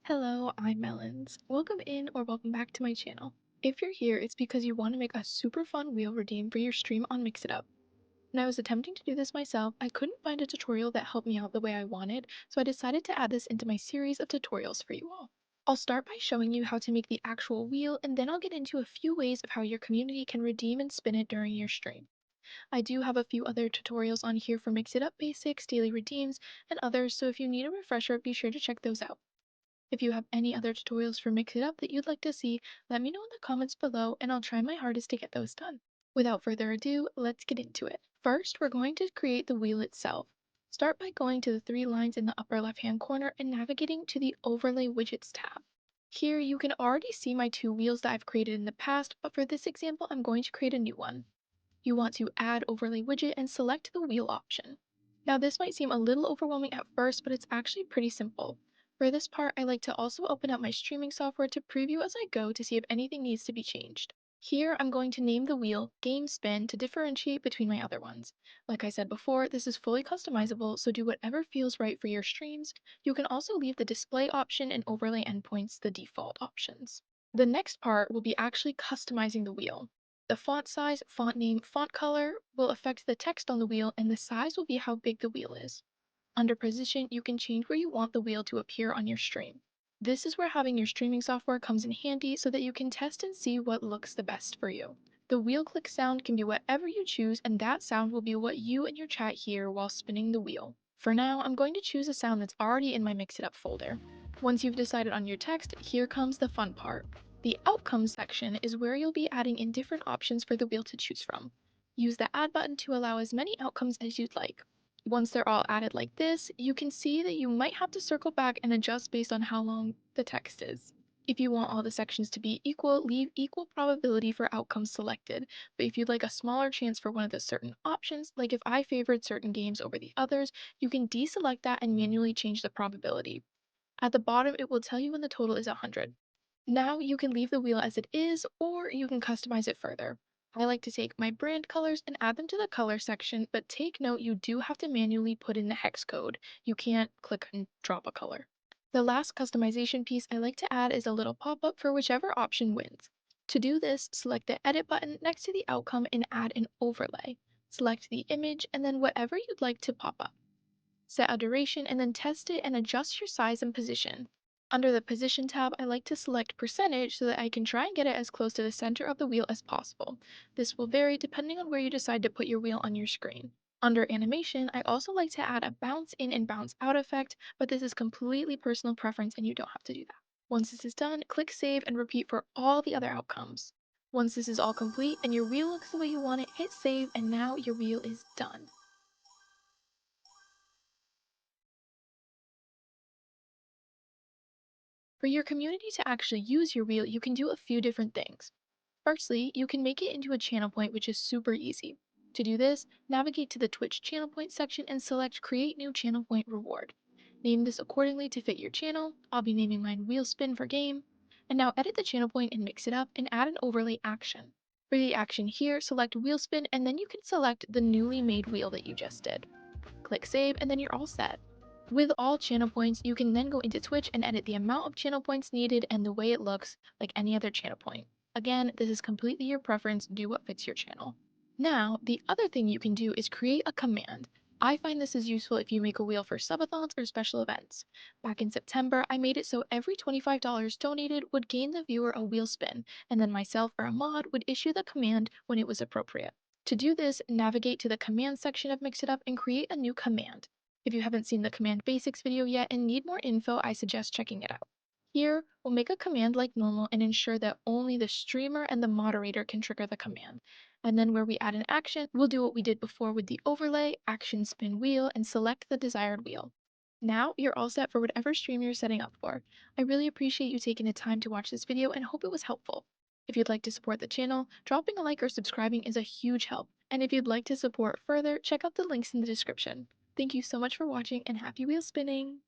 Hello, I'm Melons. Welcome in or welcome back to my channel. If you're here, it's because you want to make a super fun wheel redeem for your stream on MixItUp. When I was attempting to do this myself, I couldn't find a tutorial that helped me out the way I wanted, so I decided to add this into my series of tutorials for you all. I'll start by showing you how to make the actual wheel, and then I'll get into a few ways of how your community can redeem and spin it during your stream. I do have a few other tutorials on here for MixItUp basics, daily redeems, and others, so if you need a refresher, be sure to check those out. If you have any other tutorials for MixItUp that you'd like to see, let me know in the comments below and I'll try my hardest to get those done. Without further ado, let's get into it. First, we're going to create the wheel itself. Start by going to the three lines in the upper left-hand corner and navigating to the Overlay Widgets tab. Here you can already see my two wheels that I've created in the past, but for this example, I'm going to create a new one. You want to add overlay widget and select the wheel option. Now this might seem a little overwhelming at first, but it's actually pretty simple. For this part, I like to also open up my streaming software to preview as I go to see if anything needs to be changed. Here, I'm going to name the wheel Game Spin to differentiate between my other ones. Like I said before, this is fully customizable, so do whatever feels right for your streams. You can also leave the display option and overlay endpoints the default options. The next part will be actually customizing the wheel. The font size, font name, font color will affect the text on the wheel, and the size will be how big the wheel is. Under position, you can change where you want the wheel to appear on your stream. This is where having your streaming software comes in handy so that you can test and see what looks the best for you. The wheel click sound can be whatever you choose, and that sound will be what you and your chat hear while spinning the wheel. For now, I'm going to choose a sound that's already in my Mix It Up folder. Once you've decided on your text, here comes the fun part. The Outcomes section is where you'll be adding in different options for the wheel to choose from. Use the Add button to allow as many outcomes as you'd like. Once they're all added like this, you can see that you might have to circle back and adjust based on how long the text is. If you want all the sections to be equal, leave equal probability for outcomes selected. But if you'd like a smaller chance for one of the certain options, like if I favored certain games over the others, you can deselect that and manually change the probability. At the bottom, it will tell you when the total is 100. Now you can leave the wheel as it is, or you can customize it further. I like to take my brand colors and add them to the color section, but take note you do have to manually put in the hex code. You can't click and drop a color. The last customization piece I like to add is a little pop-up for whichever option wins. To do this, select the edit button next to the outcome and add an overlay. Select the image and then whatever you'd like to pop up. Set a duration and then test it and adjust your size and position. Under the Position tab, I like to select Percentage so that I can try and get it as close to the center of the wheel as possible. This will vary depending on where you decide to put your wheel on your screen. Under Animation, I also like to add a bounce in and bounce out effect, but this is completely personal preference and you don't have to do that. Once this is done, click Save and repeat for all the other outcomes. Once this is all complete and your wheel looks the way you want it, hit Save and now your wheel is done. For your community to actually use your wheel, you can do a few different things. Firstly, you can make it into a channel point, which is super easy. To do this, navigate to the Twitch channel point section and select Create New Channel Point Reward. Name this accordingly to fit your channel. I'll be naming mine Wheel Spin for game. And now edit the channel point and mix it up and add an overlay action. For the action here, select Wheel Spin and then you can select the newly made wheel that you just did. Click Save and then you're all set. With all channel points, you can then go into Twitch and edit the amount of channel points needed and the way it looks like any other channel point. Again, this is completely your preference, do what fits your channel. Now, the other thing you can do is create a command. I find this is useful if you make a wheel for subathons or special events. Back in September, I made it so every $25 donated would gain the viewer a wheel spin, and then myself or a mod would issue the command when it was appropriate. To do this, navigate to the command section of MixItUp and create a new command. If you haven't seen the command basics video yet and need more info, I suggest checking it out. Here, we'll make a command like normal and ensure that only the streamer and the moderator can trigger the command. And then where we add an action, we'll do what we did before with the overlay, action spin wheel, and select the desired wheel. Now you're all set for whatever stream you're setting up for. I really appreciate you taking the time to watch this video and hope it was helpful. If you'd like to support the channel, dropping a like or subscribing is a huge help. And if you'd like to support further, check out the links in the description. Thank you so much for watching and happy wheel spinning!